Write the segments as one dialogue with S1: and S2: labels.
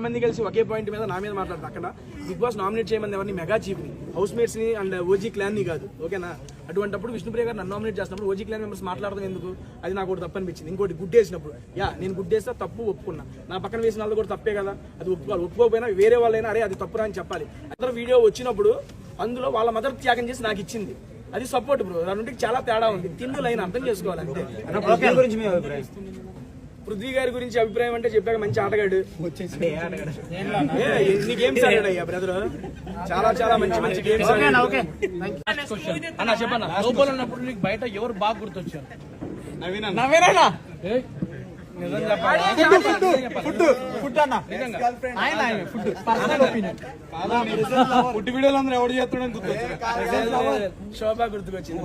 S1: మంది కలిసి ఒకే పాయింట్ మీద నా మీద మాట్లాడతారు. అక్కడ బిగ్ బాస్ నామినేట్ చేయమని ఎవరిని మెగా చీఫ్ ని, హౌస్ మేట్స్ ని అండ్ ఓజీ క్లాన్ ని కాదు. ఓకేనా? అటువంటిప్పుడు విష్ణుప్రియ గారు నన్ను నామినేట్ చేసినప్పుడు ఓజీ క్లాన్ మెంబర్స్ మాట్లాడడం ఎందుకు? అది నాకు ఒకటి తప్పు అనిపించింది. ఇంకోటి గుడ్డేసినప్పుడు నేను గుడ్డేస్తా తప్పు ఒప్పుకున్నా, నా పక్కన వేసిన వాళ్ళు కూడా తప్పే కదా, అది ఒప్పుకోవాలి. ఒప్పుకోకపోయినా వేరే వాళ్ళైనా అరే అది తప్పురా అని చెప్పాలి. అందరూ వీడియో వచ్చినప్పుడు అందులో వాళ్ళ మదర్ త్యాగం చేసి నాకు ఇచ్చింది, అది సపోర్ట్ బ్రో. దానికి చాలా తేడా ఉంది. తిండి లైన్ అర్థం చేసుకోవాలి అంతే. పృథ్వీ గారి గురించి అభిప్రాయం అంటే చెప్పాక మంచి ఆటగాడు, గేమ్స్ ఆడాడయ్యా బ్రదర్, చాలా చాలా మంచి మంచి గేమ్స్ అన్న. చెప్పన్నా, లోపల ఉన్నప్పుడు నీకు బయట ఎవరు బాగా గుర్తొచ్చారు? నవీనా ఫుడ్ వీడియోలు అందరూ ఎవరు చేస్తున్నాడని గుర్తొచ్చారు. శోభా గుర్తుకొచ్చింది.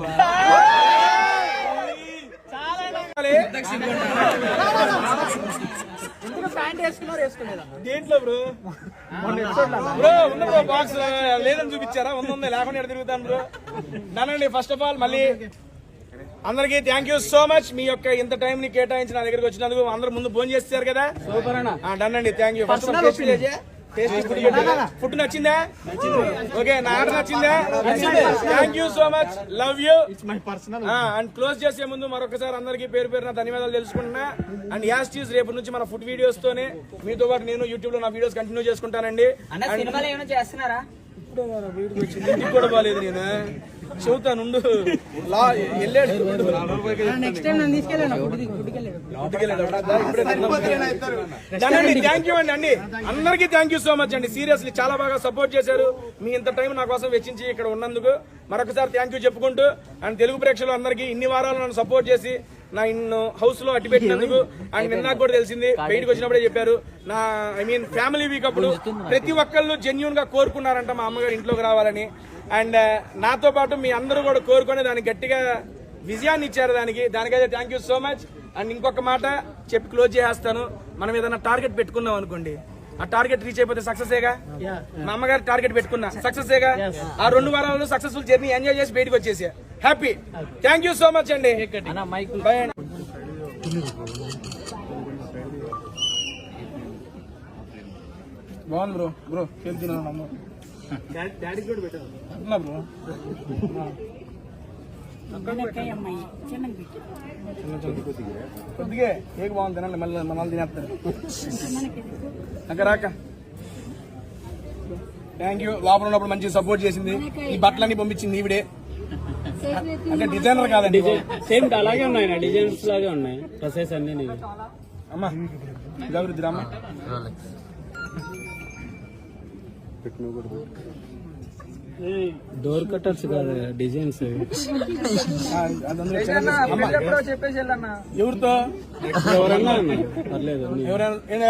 S1: దేంట్లో బ్రో బ్రో ఉన్న బ్రో బాక్స్ లేదని చూపించారా? ఉంది లేకుండా ఎక్కడ తిరుగుతాను బ్రో. దానండి ఫస్ట్ ఆఫ్ ఆల్ మళ్ళీ అందరికి థ్యాంక్ యూ సో మచ్. మీ యొక్క ఇంత టైం ని కేటాయించి నా దగ్గరికి వచ్చినందుకు. అందరు ముందు భోజనం చేస్తారు కదా, డన్ అండి. Thank you. ఫుడ్ నచ్చిందా? ఓకే, నా ఆర్డర్ నచ్చిందా? Thank you so much, love you. And close చేసే ముందు మరొకసారి అందరికీ పేరు పేరున ధన్యవాదాలు తెలుసుకుంటున్నా. అండ్ యాస్ చీజ్ రేపు నుంచి మన ఫుడ్ వీడియోస్ తోనే మీతో పాటు నేను యూట్యూబ్ లో నా వీడియోస్ కంటిన్యూ చేసుకుంటానండి. ఇంటికి కూడా బాగాలేదు, నేను చెబుతాను వెళ్ళాడు. థ్యాంక్ యూ అండి. అందరికీ థ్యాంక్ యూ సో మచ్ అండి. సీరియస్లీ చాలా బాగా సపోర్ట్ చేశారు. మీ ఇంత టైం నా కోసం వెచ్చించి ఇక్కడ ఉన్నందుకు మరొకసారి థ్యాంక్ యూ చెప్పుకుంటూ, అండ్ తెలుగు ప్రేక్షకులు అందరికీ ఇన్ని వారాలు నన్ను సపోర్ట్ చేసి నా ఇన్ను హౌస్ లో అట్టి పెట్టినందుకు. అండ్ నిన్న కూడా తెలిసింది, బయటకు వచ్చినప్పుడే చెప్పారు, నా ఫ్యామిలీ వీక్ అప్పుడు ప్రతి ఒక్కళ్ళు జెన్యూన్ గా కోరుకున్నారంట మా అమ్మగారు ఇంట్లోకి రావాలని. అండ్ నాతో పాటు మీ అందరూ కూడా కోరుకునే దానికి గట్టిగా విజయాన్ని ఇచ్చారు. దానికైతే thank you so much. And ఇంకొక మాట చెప్పి క్లోజ్ చేస్తాను. మనం ఏదైనా టార్గెట్ పెట్టుకున్నాం అనుకోండి, ఆ టార్గెట్ రీచ్ అయిపోతే సక్సెసేగా. మా అమ్మగారు టార్గెట్ పెట్టుకున్నా, సక్సెసేగా. ఆ 2 వారాల్లో సక్సెస్ఫుల్ జర్నీ ఎంజాయ్ చేసి బయటకు వచ్చేసా, happy. Thank you so much అండి. బాయ్ అండి. బాగుంది బ్రో. బ్రో కేక్ తిన్నాను డాడీకి కూడా పెట్టాను బ్రో. కొద్దిగా కేక్ బాగుంది, తినండి. మళ్ళీ తినేస్తారు అక్క రాక. Thank you. లోపల ఉన్నప్పుడు మంచి సపోర్ట్ చేసింది. ఈ బట్టలన్నీ పంపించింది ఈవిడే. అంటే డిజైనర్ కాదండి,
S2: సేమ్ అలాగే ఉన్నాయి, డిజైన్స్ లాగే ఉన్నాయి డ్రెస్సెస్ అన్ని.
S1: అమ్మా జాగ్రత్త రామ్మా.
S2: డోర్ కట్టర్స్ కాదు, డిజైన్స్.
S1: ఎవరితో
S2: ఎవరన్నా పర్లేదు.
S1: ఎవరైనా